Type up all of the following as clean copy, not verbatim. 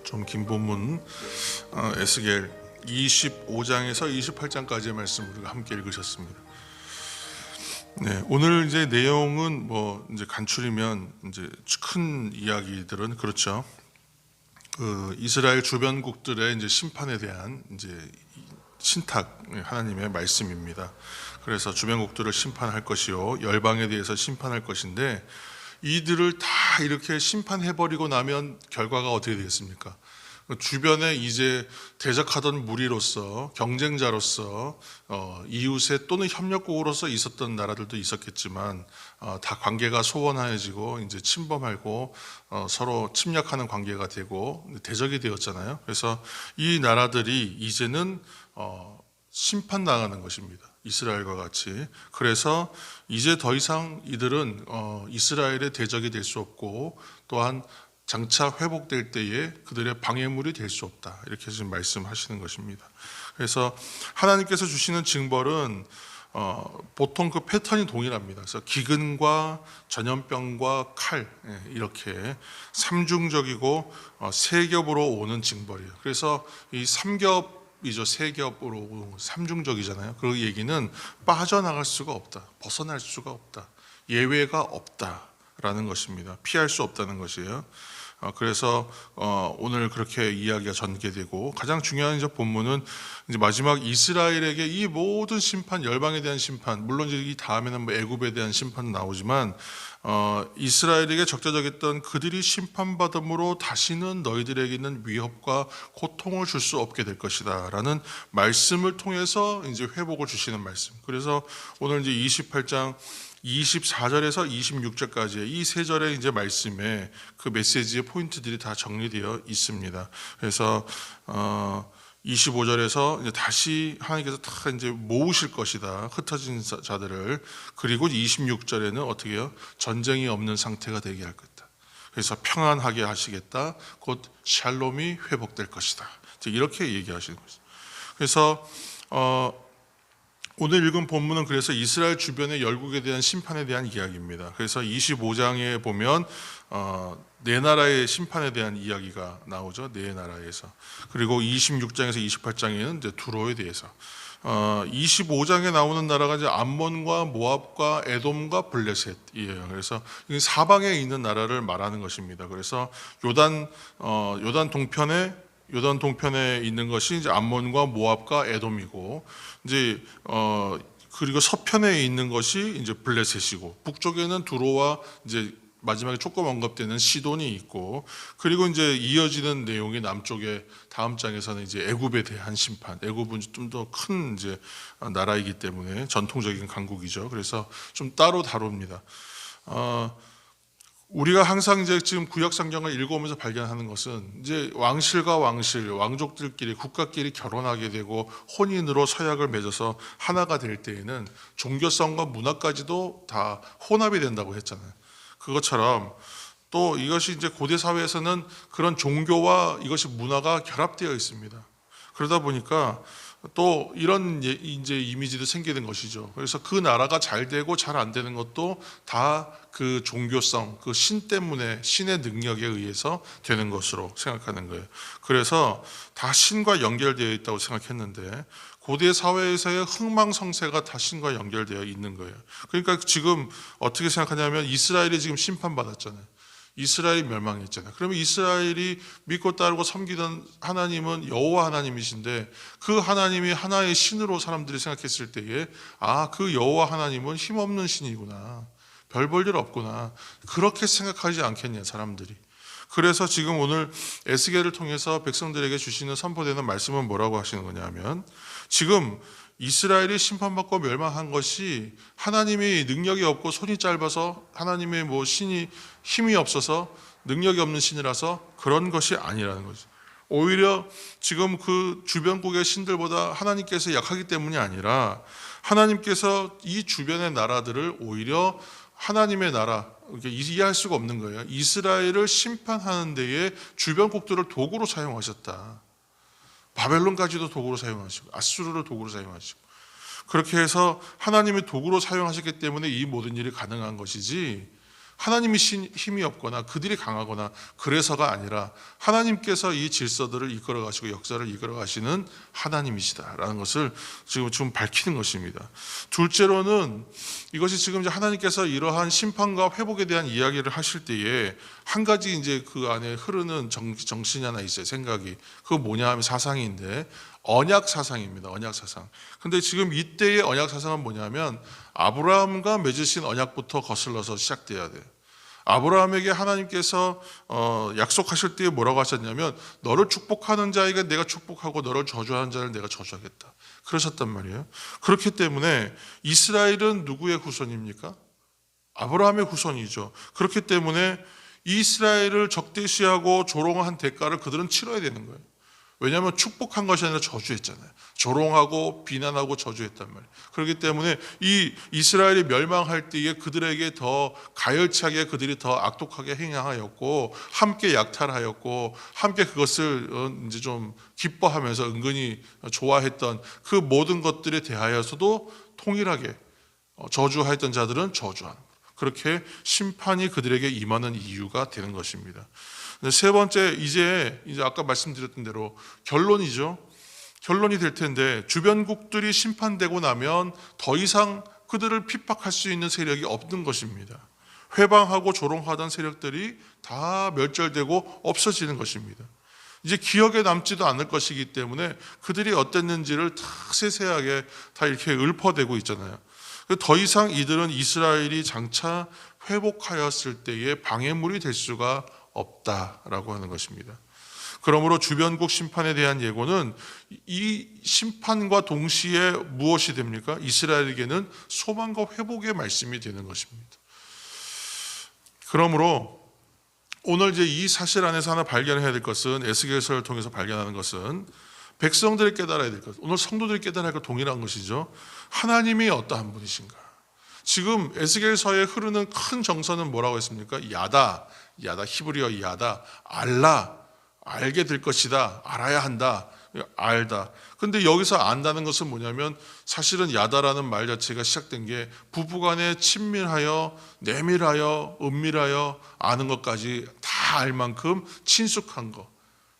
좀 긴 본문 에스겔 25장에서 28장까지의 말씀 우리가 함께 읽으셨습니다. 네, 오늘 이제 내용은 뭐 이제 간추리면 이제 큰 이야기들은 그렇죠. 그 이스라엘 주변국들의 이제 심판에 대한 이제 신탁 하나님의 말씀입니다. 그래서 주변국들을 심판할 것이요 열방에 대해서 심판할 것인데 이들을 다 이렇게 심판해버리고 나면 결과가 어떻게 되겠습니까? 주변에 이제 대적하던 무리로서 경쟁자로서 이웃의 또는 협력국으로서 있었던 나라들도 있었겠지만 다 관계가 소원해지고 이제 침범하고 서로 침략하는 관계가 되고 대적이 되었잖아요. 그래서 이 나라들이 이제는 심판당하는 것입니다. 이스라엘과 같이. 그래서 이제 더 이상 이들은 이스라엘의 대적이 될 수 없고 또한 장차 회복될 때에 그들의 방해물이 될 수 없다. 이렇게 지금 말씀하시는 것입니다. 그래서 하나님께서 주시는 징벌은 보통 그 패턴이 동일합니다. 그래서 기근과 전염병과 칼 이렇게 삼중적이고 세 겹으로 오는 징벌이에요. 그래서 이 삼겹이죠. 세 겹으로 삼중적이잖아요. 그 얘기는 빠져나갈 수가 없다. 벗어날 수가 없다. 예외가 없다라는 것입니다. 피할 수 없다는 것이에요. 그래서 오늘 그렇게 이야기가 전개되고 가장 중요한 이제 본문은 이제 마지막 이스라엘에게 이 모든 심판, 열방에 대한 심판, 물론 이제 이 다음에는 뭐 애굽에 대한 심판은 나오지만 이스라엘에게 적자적했던 그들이 심판받음으로 다시는 너희들에게는 위협과 고통을 줄 수 없게 될 것이다라는 말씀을 통해서 이제 회복을 주시는 말씀. 그래서 오늘 이제 28장 24절에서 26절까지의 이 세 절의 이제 말씀에 그 메시지의 포인트들이 다 정리되어 있습니다. 그래서 25절에서 이제 다시 하나님께서 다 이제 모으실 것이다. 흩어진 자들을. 그리고 26절에는 어떻게 해요? 전쟁이 없는 상태가 되게 할 것이다. 그래서 평안하게 하시겠다. 곧 샬롬이 회복될 것이다. 이렇게 얘기하시는 거죠. 그래서 오늘 읽은 본문은 그래서 이스라엘 주변의 열국에 대한 심판에 대한 이야기입니다. 그래서 25장에 보면 네 나라의 심판에 대한 이야기가 나오죠. 네 나라에서. 그리고 26장에서 28장에는 이제 두로에 대해서. 25장에 나오는 나라가 이제 암몬과 모압과 에돔과 블레셋이에요. 그래서 사방에 있는 나라를 말하는 것입니다. 그래서 요단 동편에 있는 것이 이제 암몬과 모압과 에돔이고, 이제 그리고 서편에 있는 것이 이제 블레셋이고, 북쪽에는 두로와 이제 마지막에 조금 언급되는 시돈이 있고, 그리고 이제 이어지는 내용이 남쪽에 다음 장에서는 이제 애굽에 대한 심판. 애굽은 좀 더 큰 이제 나라이기 때문에 전통적인 강국이죠. 그래서 좀 따로 다룹니다. 우리가 항상 이제 지금 구약 성경을 읽어오면서 발견하는 것은 이제 왕실과 왕족들끼리 국가끼리 결혼하게 되고 혼인으로 서약을 맺어서 하나가 될 때에는 종교성과 문화까지도 다 혼합이 된다고 했잖아요. 그것처럼 또 이것이 이제 고대 사회에서는 그런 종교와 이것이 문화가 결합되어 있습니다. 그러다 보니까 또 이런 이제 이미지도 생기는 것이죠. 그래서 그 나라가 잘 되고 잘 안 되는 것도 다 그 종교성, 그 신 때문에, 신의 능력에 의해서 되는 것으로 생각하는 거예요. 그래서 다 신과 연결되어 있다고 생각했는데 고대 사회에서의 흥망성쇠가 다 신과 연결되어 있는 거예요. 그러니까 지금 어떻게 생각하냐면 이스라엘이 지금 심판받았잖아요. 이스라엘이 멸망했잖아요. 그러면 이스라엘이 믿고 따르고 섬기던 하나님은 여호와 하나님이신데 그 하나님이 하나의 신으로 사람들이 생각했을 때에 그 여호와 하나님은 힘없는 신이구나. 별 볼 일 없구나. 그렇게 생각하지 않겠냐 사람들이. 그래서 지금 오늘 에스겔을 통해서 백성들에게 주시는 선포되는 말씀은 뭐라고 하시는 거냐면 지금 이스라엘이 심판받고 멸망한 것이 하나님이 능력이 없고 손이 짧아서 하나님의 신이 힘이 없어서 능력이 없는 신이라서 그런 것이 아니라는 거죠. 오히려 지금 그 주변국의 신들보다 하나님께서 약하기 때문이 아니라 하나님께서 이 주변의 나라들을 오히려 하나님의 나라, 이해할 수가 없는 거예요. 이스라엘을 심판하는 데에 주변국들을 도구로 사용하셨다. 바벨론까지도 도구로 사용하시고 아수르를 도구로 사용하시고 그렇게 해서 하나님이 도구로 사용하셨기 때문에 이 모든 일이 가능한 것이지 하나님이 힘이 없거나 그들이 강하거나 그래서가 아니라 하나님께서 이 질서들을 이끌어 가시고 역사를 이끌어 가시는 하나님이시다라는 것을 지금 밝히는 것입니다. 둘째로는 이것이 지금 이제 하나님께서 이러한 심판과 회복에 대한 이야기를 하실 때에 한 가지 이제 그 안에 흐르는 정신이 하나 있어요. 생각이. 그거 뭐냐 하면 사상인데 언약 사상입니다. 언약 사상. 근데 지금 이때의 언약 사상은 뭐냐면 아브라함과 맺으신 언약부터 거슬러서 시작돼야 돼요. 아브라함에게 하나님께서 약속하실 때 뭐라고 하셨냐면 너를 축복하는 자에게 내가 축복하고 너를 저주하는 자를 내가 저주하겠다. 그러셨단 말이에요. 그렇기 때문에 이스라엘은 누구의 후손입니까? 아브라함의 후손이죠. 그렇기 때문에 이스라엘을 적대시하고 조롱한 대가를 그들은 치러야 되는 거예요. 왜냐하면 축복한 것이 아니라 저주했잖아요. 조롱하고 비난하고 저주했단 말이에요. 그렇기 때문에 이 이스라엘이 멸망할 때에 그들에게 더 가열차게 그들이 더 악독하게 행하였고 함께 약탈하였고 함께 그것을 이제 좀 기뻐하면서 은근히 좋아했던 그 모든 것들에 대하여서도 통일하게 저주하였던 자들은 저주하는 거예요. 그렇게 심판이 그들에게 임하는 이유가 되는 것입니다. 세 번째, 이제 아까 말씀드렸던 대로 결론이죠. 결론이 될 텐데 주변국들이 심판되고 나면 더 이상 그들을 핍박할 수 있는 세력이 없는 것입니다. 회방하고 조롱하던 세력들이 다 멸절되고 없어지는 것입니다. 이제 기억에 남지도 않을 것이기 때문에 그들이 어땠는지를 다 세세하게 다 이렇게 읊어대고 있잖아요. 더 이상 이들은 이스라엘이 장차 회복하였을 때의 방해물이 될 수가 없다라고 하는 것입니다. 그러므로 주변국 심판에 대한 예고는 이 심판과 동시에 무엇이 됩니까? 이스라엘에게는 소망과 회복의 말씀이 되는 것입니다. 그러므로 오늘 이제 이 사실 안에서 하나 발견해야 될 것은 에스겔서를 통해서 발견하는 것은 백성들이 깨달아야 될 것, 오늘 성도들이 깨달아야 할 것 동일한 것이죠. 하나님이 어떠한 분이신가? 지금 에스겔서에 흐르는 큰 정서는 뭐라고 했습니까? 야다, 히브리어 야다, 알라, 알게 될 것이다, 알아야 한다, 알다. 근데 여기서 안다는 것은 뭐냐면 사실은 야다라는 말 자체가 시작된 게 부부간에 친밀하여 내밀하여 은밀하여 아는 것까지 다 알 만큼 친숙한 것,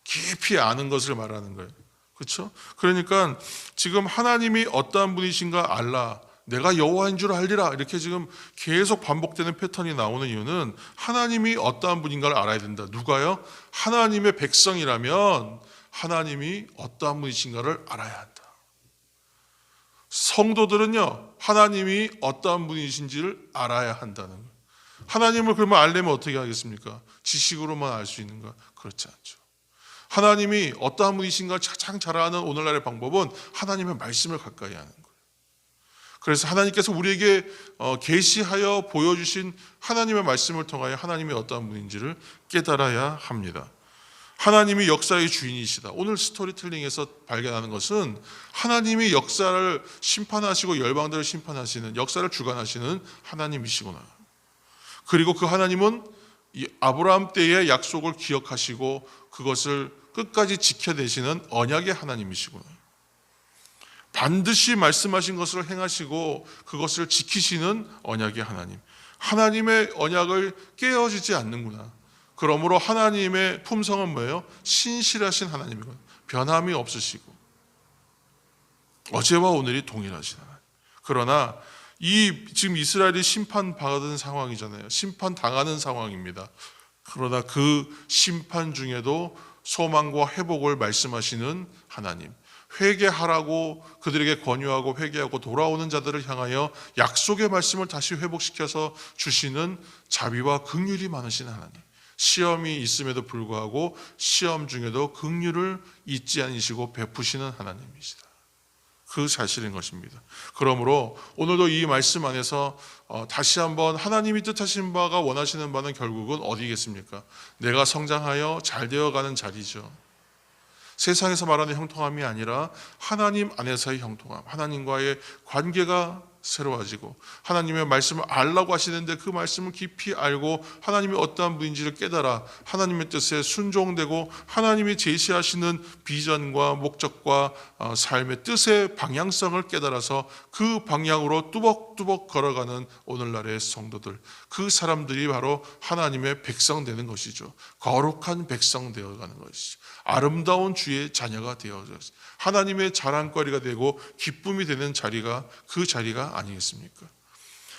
깊이 아는 것을 말하는 거예요. 그렇죠? 그러니까 지금 하나님이 어떠한 분이신가 알라, 내가 여호와인 줄 알리라, 이렇게 지금 계속 반복되는 패턴이 나오는 이유는 하나님이 어떠한 분인가를 알아야 된다. 누가요? 하나님의 백성이라면 하나님이 어떠한 분이신가를 알아야 한다. 성도들은요, 하나님이 어떠한 분이신지를 알아야 한다는 거예요. 하나님을 그러면 알려면 어떻게 하겠습니까? 지식으로만 알 수 있는가? 그렇지 않죠. 하나님이 어떠한 분이신가 가장 잘 아는 오늘날의 방법은 하나님의 말씀을 가까이 하는 거예요. 그래서 하나님께서 우리에게 계시하여 보여주신 하나님의 말씀을 통하여 하나님이 어떠한 분인지를 깨달아야 합니다. 하나님이 역사의 주인이시다. 오늘 스토리텔링에서 발견하는 것은 하나님이 역사를 심판하시고 열방들을 심판하시는, 역사를 주관하시는 하나님이시구나. 그리고 그 하나님은 이 아브라함 때의 약속을 기억하시고 그것을 끝까지 지켜내시는 언약의 하나님이시구나. 반드시 말씀하신 것을 행하시고 그것을 지키시는 언약의 하나님. 하나님의 언약을 깨어지지 않는구나. 그러므로 하나님의 품성은 뭐예요? 신실하신 하나님이거든요. 변함이 없으시고 어제와 오늘이 동일하신 하나님. 그러나 지금 이스라엘이 심판받은 상황이잖아요. 심판당하는 상황입니다. 그러나 그 심판 중에도 소망과 회복을 말씀하시는 하나님, 회개하라고 그들에게 권유하고 회개하고 돌아오는 자들을 향하여 약속의 말씀을 다시 회복시켜서 주시는 자비와 긍휼이 많으신 하나님, 시험이 있음에도 불구하고 시험 중에도 긍휼을 잊지 않으시고 베푸시는 하나님이시다. 그 사실인 것입니다. 그러므로 오늘도 이 말씀 안에서 다시 한번 하나님이 뜻하신 바가 원하시는 바는 결국은 어디겠습니까? 내가 성장하여 잘 되어가는 자리죠. 세상에서 말하는 형통함이 아니라 하나님 안에서의 형통함, 하나님과의 관계가 새로워지고, 하나님의 말씀을 알라고 하시는데 그 말씀을 깊이 알고 하나님이 어떠한 분인지를 깨달아 하나님의 뜻에 순종되고 하나님이 제시하시는 비전과 목적과 삶의 뜻의 방향성을 깨달아서 그 방향으로 뚜벅뚜벅 걸어가는 오늘날의 성도들, 그 사람들이 바로 하나님의 백성 되는 것이죠. 거룩한 백성 되어가는 것이죠. 아름다운 주의 자녀가 되어서 하나님의 자랑거리가 되고 기쁨이 되는 자리가 그 자리가 아니겠습니까?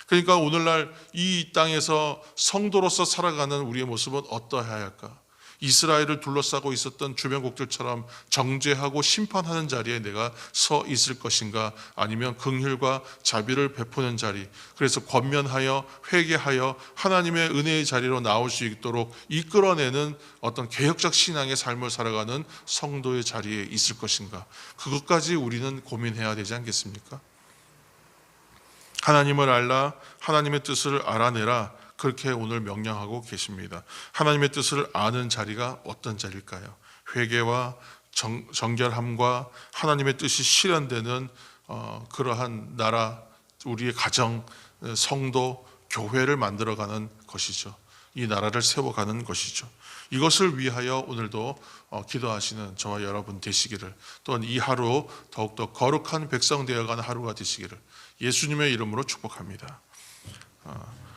그러니까 오늘날 이 땅에서 성도로서 살아가는 우리의 모습은 어떠해야 할까? 이스라엘을 둘러싸고 있었던 주변국들처럼 정죄하고 심판하는 자리에 내가 서 있을 것인가? 아니면 긍휼과 자비를 베푸는 자리, 그래서 권면하여 회개하여 하나님의 은혜의 자리로 나올 수 있도록 이끌어내는 어떤 개혁적 신앙의 삶을 살아가는 성도의 자리에 있을 것인가? 그것까지 우리는 고민해야 되지 않겠습니까? 하나님을 알라, 하나님의 뜻을 알아내라, 그렇게 오늘 명령하고 계십니다. 하나님의 뜻을 아는 자리가 어떤 자리일까요? 회개와 정결함과 하나님의 뜻이 실현되는 그러한 나라, 우리의 가정, 성도, 교회를 만들어가는 것이죠. 이 나라를 세워가는 것이죠. 이것을 위하여 오늘도 기도하시는 저와 여러분 되시기를, 또한 이 하루 더욱더 거룩한 백성 되어가는 하루가 되시기를 예수님의 이름으로 축복합니다.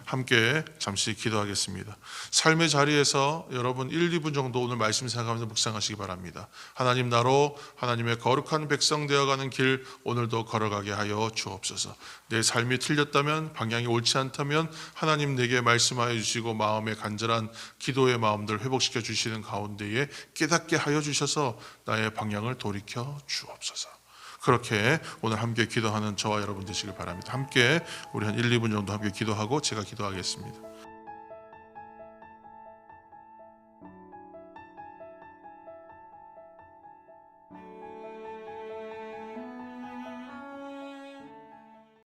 함께 잠시 기도하겠습니다. 삶의 자리에서 여러분 1, 2분 정도 오늘 말씀 생각하면서 묵상하시기 바랍니다. 하나님 나로 하나님의 거룩한 백성 되어가는 길 오늘도 걸어가게 하여 주옵소서. 내 삶이 틀렸다면, 방향이 옳지 않다면 하나님 내게 말씀하여 주시고 마음의 간절한 기도의 마음들 회복시켜 주시는 가운데에 깨닫게 하여 주셔서 나의 방향을 돌이켜 주옵소서. 그렇게 오늘 함께 기도하는 저와 여러분 되시길 바랍니다. 함께 우리 한 1, 2분 정도 함께 기도하고 제가 기도하겠습니다.